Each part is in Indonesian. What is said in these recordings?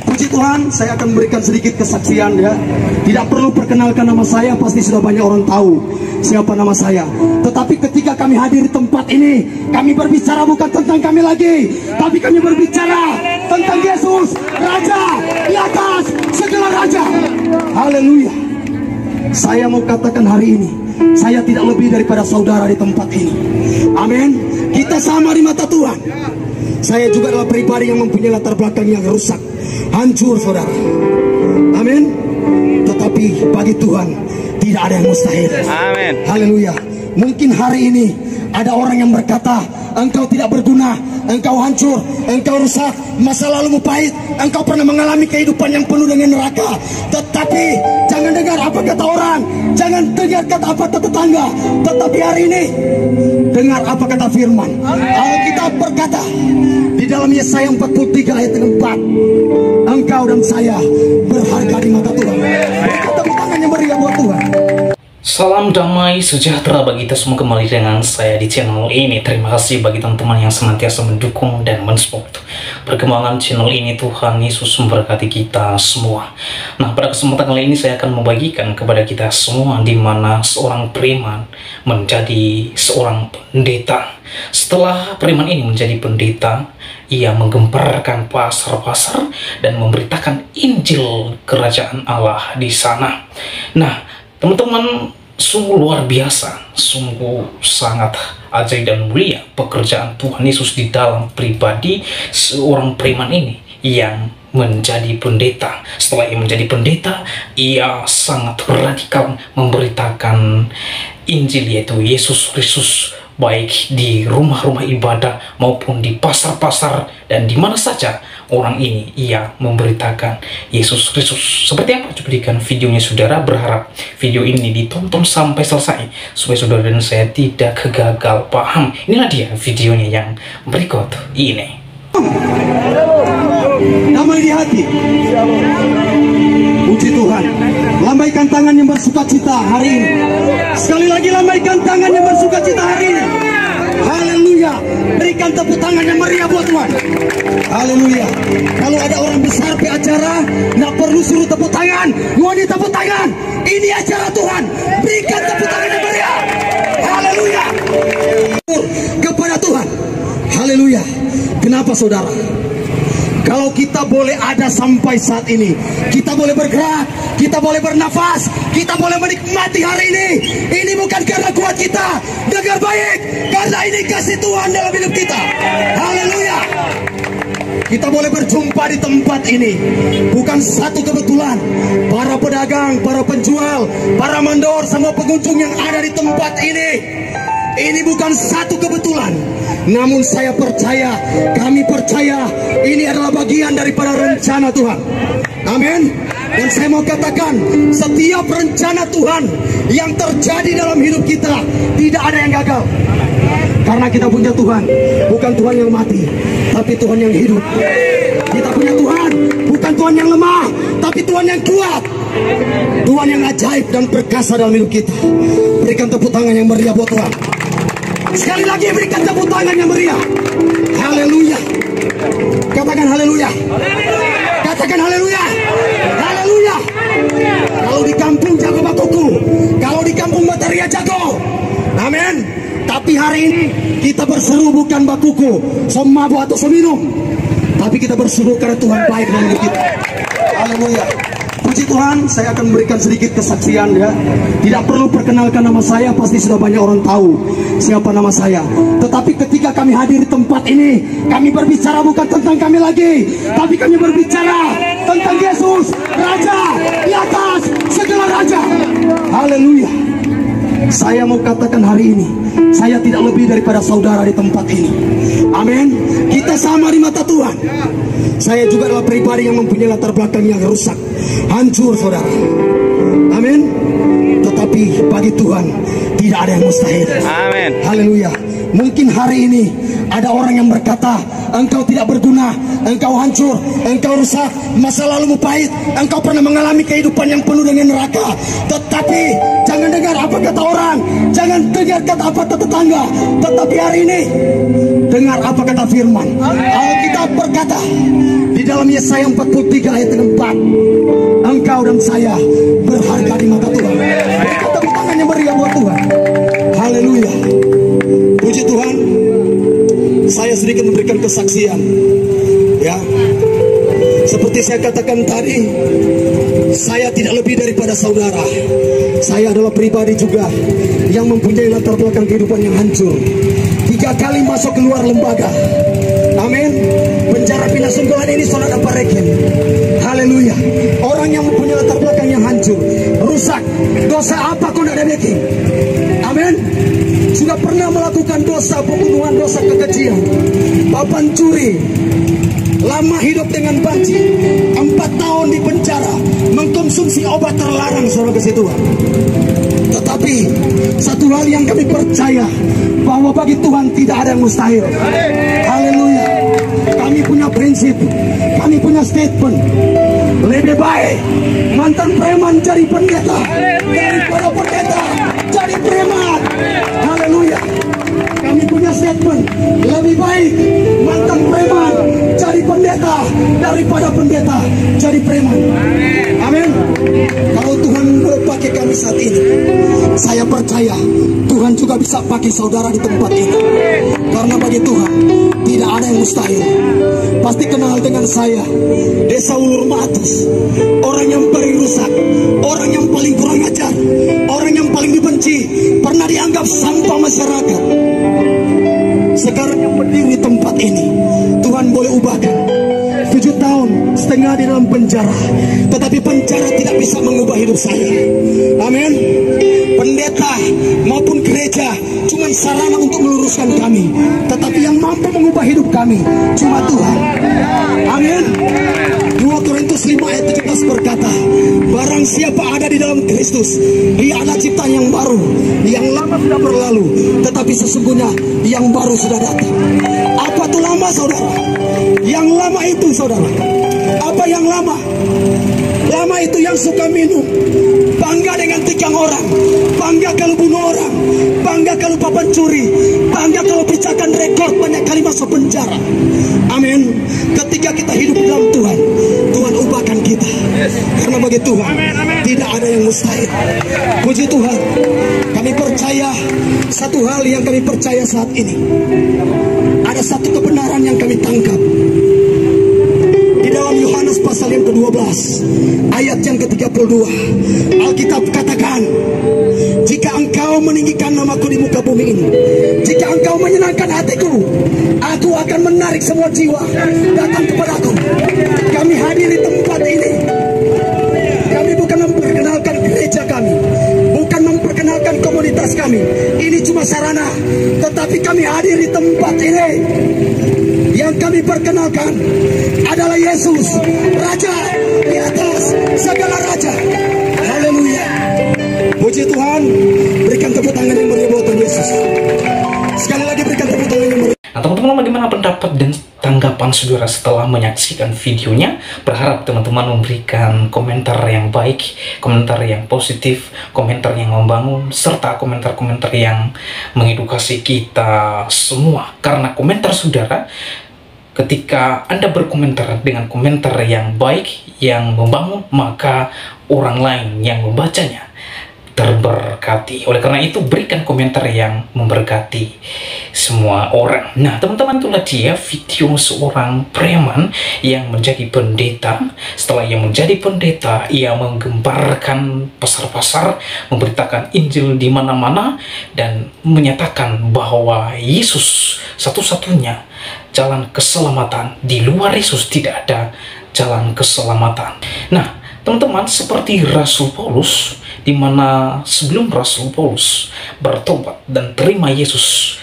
Puji Tuhan, saya akan memberikan sedikit kesaksian ya. Tidak perlu perkenalkan nama saya, pasti sudah banyak orang tahu siapa nama saya. Tetapi ketika kami hadir di tempat ini, kami berbicara bukan tentang kami lagi, tapi kami berbicara tentang Yesus, Raja di atas segala raja. Haleluya. Saya mau katakan hari ini, saya tidak lebih daripada saudara di tempat ini. Amin. Kita sama di mata Tuhan. Saya juga adalah pribadi yang mempunyai latar belakang yang rusak, hancur saudara. Amin. Tetapi bagi Tuhan tidak ada yang mustahil. Amin. Haleluya. Mungkin hari ini ada orang yang berkata, engkau tidak berguna, engkau hancur, engkau rusak, masa lalumu pahit, engkau pernah mengalami kehidupan yang penuh dengan neraka. Tetapi jangan dengar apa kata orang, jangan dengar kata apa kata tetangga. Tetapi hari ini dengar apa kata firman. Alkitab berkata di dalam Yesaya 43 ayat 4, engkau dan saya berharga di mata Tuhan. Berikan tepuk tangan yang meriah buat Tuhan. Salam damai sejahtera bagi kita semua, kembali dengan saya di channel ini. Terima kasih bagi teman-teman yang senantiasa mendukung dan mensupport perkembangan channel ini. Tuhan Yesus memberkati kita semua. Nah, pada kesempatan kali ini saya akan membagikan kepada kita semua di mana seorang preman menjadi seorang pendeta. Setelah preman ini menjadi pendeta, ia menggemparkan pasar-pasar dan memberitakan Injil Kerajaan Allah di sana. Nah, teman-teman, sungguh luar biasa, sungguh sangat ajaib dan mulia pekerjaan Tuhan Yesus di dalam pribadi seorang preman ini yang menjadi pendeta. Setelah ia menjadi pendeta, ia sangat radikal memberitakan Injil, yaitu Yesus Kristus, baik di rumah-rumah ibadah maupun di pasar-pasar dan di mana saja orang ini ia memberitakan Yesus Kristus. Seperti apa? Coba berikan videonya saudara. Berharap video ini ditonton sampai selesai supaya saudara dan saya tidak gagal paham. Inilah dia videonya yang berikut ini. Damai di hati. Puji Tuhan. Lambaikan tangan yang bersukacita hari ini. Sekali lagi lambaikan tangan yang bersukacita hari ini. Haleluya. Berikan tepuk tangan yang meriah buat Tuhan. Haleluya. Kalau ada orang besar di acara, nggak perlu suruh tepuk tangan, mau ditepuk tangan. Ini acara Tuhan. Berikan tepuk tangan yang meriah. Haleluya. Kepada Tuhan. Haleluya. Kenapa saudara? Kalau kita boleh ada sampai saat ini, kita boleh bergerak, kita boleh bernafas, kita boleh menikmati hari ini bukan karena kuat kita. Dengar baik, karena ini kasih Tuhan dalam hidup kita. Haleluya. Kita boleh berjumpa di tempat ini bukan satu kebetulan. Para pedagang, para penjual, para mandor, semua pengunjung yang ada di tempat ini bukan satu kebetulan. Namun saya percaya, kami percaya ini adalah bagian daripada rencana Tuhan. Amin. Dan saya mau katakan, setiap rencana Tuhan yang terjadi dalam hidup kita tidak ada yang gagal. Karena kita punya Tuhan, bukan Tuhan yang mati, tapi Tuhan yang hidup. Kita punya Tuhan, bukan Tuhan yang lemah, tapi Tuhan yang kuat. Tuhan yang ajaib dan perkasa dalam hidup kita. Berikan tepuk tangan yang meriah buat Tuhan. Sekali lagi berikan tepuk tangan yang meriah. Haleluya. Katakan haleluya. Katakan haleluya. Haleluya. Kalau di kampung jago bakuku, kalau di kampung Materia jago. Amin. Tapi hari ini kita berseru bukan bakuku, somabu atau seminum, tapi kita berseru karena Tuhan baik dalam hidup kita. Haleluya. Puji Tuhan, saya akan memberikan sedikit kesaksian ya. Tidak perlu perkenalkan nama saya, pasti sudah banyak orang tahu siapa nama saya. Tetapi ketika kami hadir di tempat ini, kami berbicara bukan tentang kami lagi, tapi kami berbicara tentang Yesus, Raja di atas segala raja. Haleluya. Saya mau katakan hari ini, saya tidak lebih daripada saudara di tempat ini. Amin. Kita sama di mata Tuhan. Saya juga adalah pribadi yang mempunyai latar belakang yang rusak, hancur saudara. Amin. Tetapi bagi Tuhan tidak ada yang mustahil. Amin. Haleluya. Mungkin hari ini Ada orang yang berkata, engkau tidak berguna, engkau hancur, engkau rusak, masa lalumu pahit, engkau pernah mengalami kehidupan yang penuh dengan neraka. Tetapi jangan dengar apa kata orang, jangan dengar kata apa tetangga, tetapi hari ini dengar apa kata firman. Alkitab berkata di dalam Yesaya 43 ayat 4, engkau dan saya berharga di mata Tuhan. Berikan tepuk tangan yang meriah buat Tuhan. Haleluya. Puji Tuhan. Saya sedikit memberikan kesaksian, ya. Seperti saya katakan tadi, saya tidak lebih daripada saudara. Saya adalah pribadi juga yang mempunyai latar belakang kehidupan yang hancur. 3 kali masuk keluar lembaga. Amin. Penjara Bina Sungguhan ini saudara parekin. Haleluya. Orang yang mempunyai latar belakang yang hancur, rusak. Dosa apa kau tidak ada bikin? Amin. Sudah pernah melakukan dosa pembunuhan, dosa kekejian, papan curi, lama hidup dengan banci, 4 tahun di penjara, mengkonsumsi obat terlarang, saudara kasih Tuhan. Tetapi satu hal yang kami percaya, bahwa bagi Tuhan tidak ada yang mustahil. Haleluya. Kami punya prinsip, kami punya statement, lebih baik mantan preman jadi pendeta daripada pendeta jadi preman. Haleluya. Kami punya statement, lebih baik mantan preman jadi pendeta daripada pendeta jadi preman. Amin. Kalau Tuhan pakai kami saat ini, saya percaya Tuhan juga bisa pakai saudara di tempat ini. Karena bagi Tuhan tidak ada yang mustahil. Pasti kenal dengan saya, Desa Ulur Matus, orang yang paling rusak, orang yang paling kurang ajar, orang yang paling dibenci, pernah dianggap sampah masyarakat. Sekarang yang berdiri di tempat ini, Tuhan boleh ubahkan. 7,5 tahun di dalam penjara, tetapi penjara tidak bisa mengubah hidup saya. Amin. Pendeta maupun gereja cuma sarana untuk meluruskan kami, tetapi yang mampu mengubah hidup kami cuma Tuhan. Amin. 2 Korintus 5 ayat 17 berkata, barang siapa ada di dalam Kristus, dia adalah ciptaan yang baru, yang lama sudah berlalu, tetapi sesungguhnya yang baru sudah datang. Apa itu lama, saudara? Yang lama itu, saudara, apa yang lama? Lama itu yang suka minum, bangga dengan tikang orang, bangga kalau bunuh orang, bangga kalau papan curi, bangga kalau pecahkan rekor banyak kali masuk penjara. Amin. Ketika kita hidup dalam Tuhan, Tuhan ubahkan kita. Karena bagi Tuhan tidak ada yang mustahil. Puji Tuhan. Kami percaya satu hal yang kami percaya saat ini. Ada satu kebenaran yang kami tangkap di dalam Yohanes pasal yang ke-12 ayat yang ke-32. Alkitab katakan, jika engkau meninggikan namaku di muka bumi ini, jika engkau menyenangkan hatiku, aku akan menarik semua jiwa datang kepadaku. Kami hadir di tempat ini. Kami bukan memperkenalkan gereja kami, bukan memperkenalkan komunitas kami. Ini cuma sarana, tetapi kami hadir di tempat ini. Yang kami perkenalkan adalah Yesus, Raja di atas segala raja. Haleluya. Puji Tuhan. Berikan tepuk tangan yang meriah buat Tuhan Yesus. Sekali lagi berikan tepuk tangan yang meriah. Nah, teman-teman, bagaimana pendapat dan tanggapan saudara setelah menyaksikan videonya? Berharap teman-teman memberikan komentar yang baik, komentar yang positif, komentar yang membangun, serta komentar-komentar yang mengedukasi kita semua. Karena komentar saudara, ketika Anda berkomentar dengan komentar yang baik, yang membangun, maka orang lain yang membacanya terberkati. Oleh karena itu, berikan komentar yang memberkati semua orang. Nah, teman-teman, itulah dia video seorang preman yang menjadi pendeta. Setelah ia menjadi pendeta, ia menggemparkan pasar-pasar, memberitakan Injil di mana-mana, dan menyatakan bahwa Yesus satu-satunya jalan keselamatan. Di luar Yesus tidak ada jalan keselamatan. Nah, teman-teman, seperti Rasul Paulus, di mana sebelum Rasul Paulus bertobat dan terima Yesus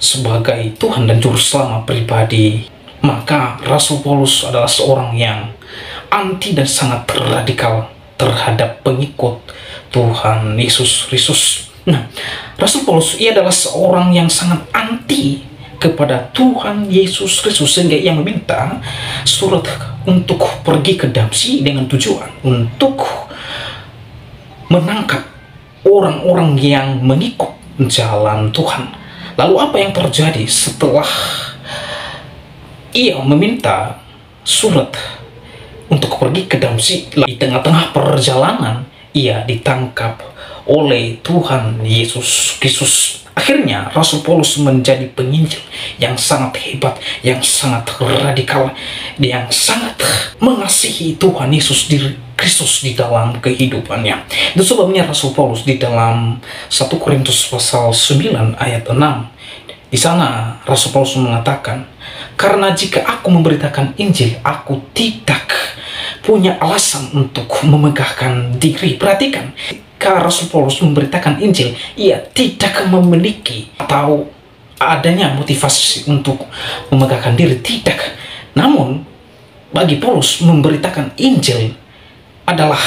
sebagai Tuhan dan Juru Selamat pribadi, maka Rasul Paulus adalah seorang yang anti dan sangat radikal terhadap pengikut Tuhan Yesus Kristus. Nah, Rasul Paulus ia adalah seorang yang sangat anti kepada Tuhan Yesus Kristus, sehingga ia meminta surat untuk pergi ke Damsyik dengan tujuan untuk menangkap orang-orang yang mengikut jalan Tuhan. Lalu apa yang terjadi setelah ia meminta surat untuk pergi ke Damsyik? Di tengah-tengah perjalanan ia ditangkap oleh Tuhan Yesus Kristus. Akhirnya Rasul Paulus menjadi penginjil yang sangat hebat, yang sangat radikal, yang sangat mengasihi Tuhan Yesus Kristus di dalam kehidupannya. Itu sebabnya Rasul Paulus di dalam 1 Korintus pasal 9 ayat 6, di sana Rasul Paulus mengatakan, karena jika aku memberitakan Injil, aku tidak punya alasan untuk memegahkan diri. Perhatikan, ketika Rasul Paulus memberitakan Injil, ia tidak memiliki atau adanya motivasi untuk memegahkan diri, tidak. Namun bagi Paulus, memberitakan Injil adalah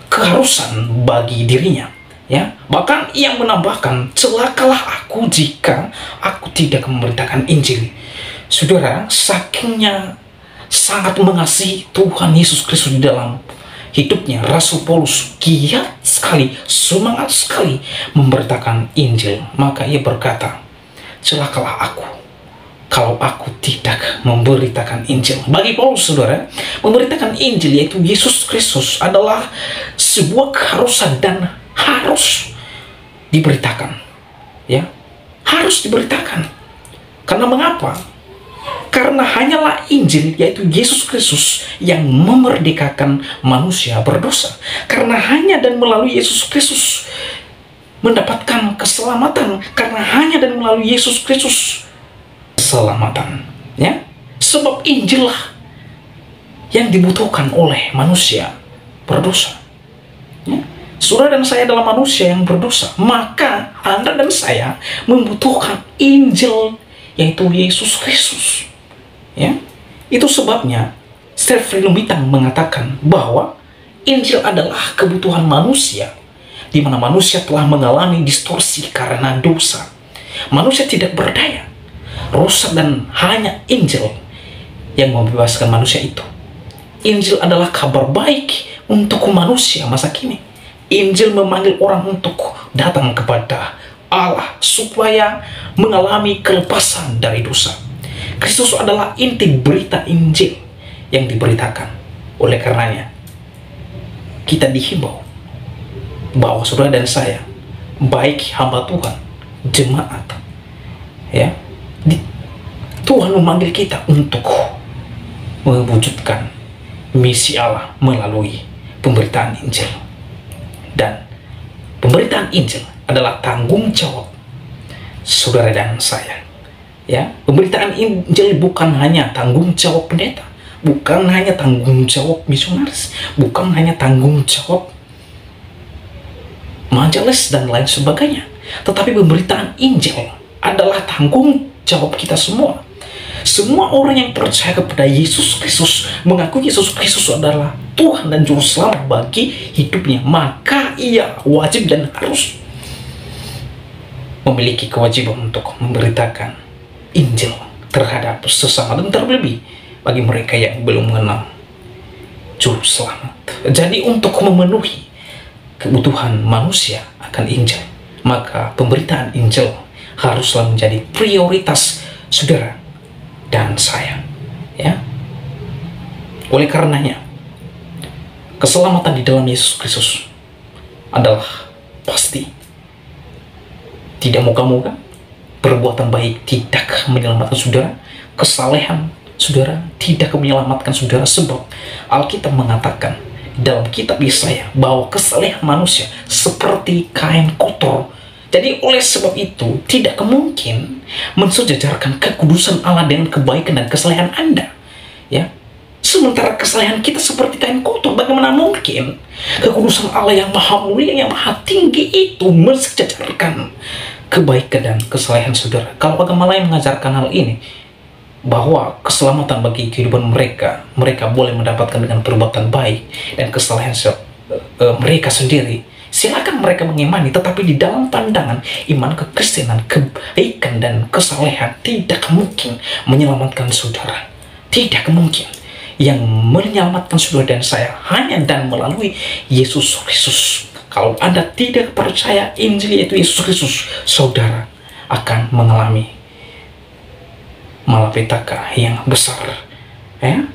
keharusan bagi dirinya, ya. Bahkan ia menambahkan, celakalah aku jika aku tidak memberitakan Injil. Saudara, sakingnya sangat mengasihi Tuhan Yesus Kristus di dalam hidupnya, Rasul Paulus giat sekali, semangat sekali memberitakan Injil. Maka ia berkata, celakalah aku kalau aku tidak memberitakan Injil. Bagi Paulus, saudara, memberitakan Injil, yaitu Yesus Kristus, adalah sebuah keharusan dan harus diberitakan, ya, harus diberitakan. Karena mengapa? Karena hanyalah Injil, yaitu Yesus Kristus, yang memerdekakan manusia berdosa. Karena hanya dan melalui Yesus Kristus mendapatkan keselamatan. Karena hanya dan melalui Yesus Kristus keselamatan, ya. Sebab Injil lah yang dibutuhkan oleh manusia berdosa, ya. Saudara dan saya adalah manusia yang berdosa, maka Anda dan saya membutuhkan Injil, yaitu Yesus Kristus, ya. Itu sebabnya Sterfri Lumitang mengatakan bahwa Injil adalah kebutuhan manusia, di mana manusia telah mengalami distorsi karena dosa. Manusia tidak berdaya, rusak, dan hanya Injil yang membebaskan manusia itu. Injil adalah kabar baik untuk manusia masa kini. Injil memanggil orang untuk datang kepada Allah supaya mengalami kelepasan dari dosa. Kristus adalah inti berita Injil yang diberitakan. Oleh karenanya, kita dihimbau bahwa saudara dan saya, baik hamba Tuhan, jemaat, ya, Tuhan memanggil kita untuk mewujudkan misi Allah melalui pemberitaan Injil. Dan pemberitaan Injil adalah tanggung jawab saudara dan saya, ya. Pemberitaan Injil bukan hanya tanggung jawab pendeta, bukan hanya tanggung jawab misionaris, bukan hanya tanggung jawab majelis dan lain sebagainya, tetapi pemberitaan Injil adalah tanggung jawab kita semua. Semua orang yang percaya kepada Yesus Kristus, mengaku Yesus Kristus adalah Tuhan dan Juru Selamat bagi hidupnya, maka ia wajib dan harus memiliki kewajiban untuk memberitakan Injil terhadap sesama, dan terlebih bagi mereka yang belum mengenal Juru Selamat. Jadi untuk memenuhi kebutuhan manusia akan Injil, maka pemberitaan Injil haruslah menjadi prioritas saudara dan saya, ya. Oleh karenanya, keselamatan di dalam Yesus Kristus adalah pasti. Tidak moga-moga perbuatan baik tidak menyelamatkan saudara, kesalehan saudara tidak menyelamatkan saudara, sebab Alkitab mengatakan dalam kitab Yesaya bahwa kesalehan manusia seperti kain kotor. Jadi oleh sebab itu tidak mungkin mensejajarkan kekudusan Allah dengan kebaikan dan kesalehan Anda, ya. Sementara kesalehan kita seperti kain kotor, bagaimana mungkin kekudusan Allah yang maha mulia, yang maha tinggi itu mensejajarkan kebaikan dan kesalehan saudara? Kalau agama lain mengajarkan hal ini, bahwa keselamatan bagi kehidupan mereka boleh mendapatkan dengan perbuatan baik dan kesalehan mereka sendiri, Silakan mereka mengimani, tetapi di dalam pandangan iman kekristenan, kebaikan dan kesalehan tidak mungkin menyelamatkan saudara. Tidak mungkin. Yang menyelamatkan saudara dan saya hanya dan melalui Yesus Kristus. Kalau Anda tidak percaya Injil yaitu Yesus Kristus, saudara akan mengalami malapetaka yang besar. Ya?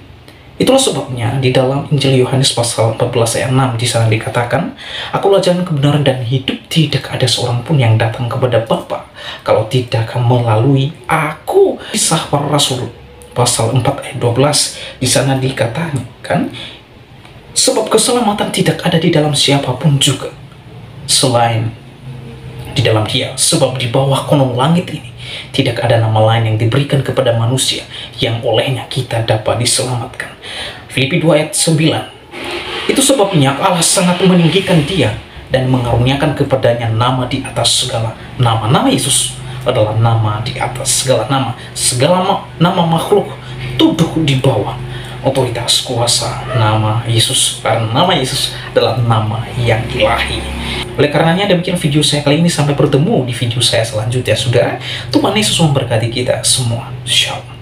Itulah sebabnya di dalam Injil Yohanes pasal 14 ayat 6 di sana dikatakan, "Akulah jalan kebenaran dan hidup, tidak ada seorang pun yang datang kepada Bapa kalau tidak melalui Aku." Kisah para Rasul pasal 4 ayat 12 di sana dikatakan, "Sebab keselamatan tidak ada di dalam siapapun juga selain di dalam Dia, sebab di bawah kolong langit ini tidak ada nama lain yang diberikan kepada manusia yang olehnya kita dapat diselamatkan." Filipi 2 ayat 9. Itu sebabnya Allah sangat meninggikan Dia dan mengaruniakan kepadanya nama di atas segala nama. Nama Yesus adalah nama di atas segala nama. Segala nama makhluk tunduk di bawah otoritas kuasa nama Yesus, karena nama Yesus adalah nama yang ilahi. Oleh karenanya demikian video saya kali ini, sampai bertemu di video saya selanjutnya saudara. Tuhan Yesus memberkati kita semua. Shalom.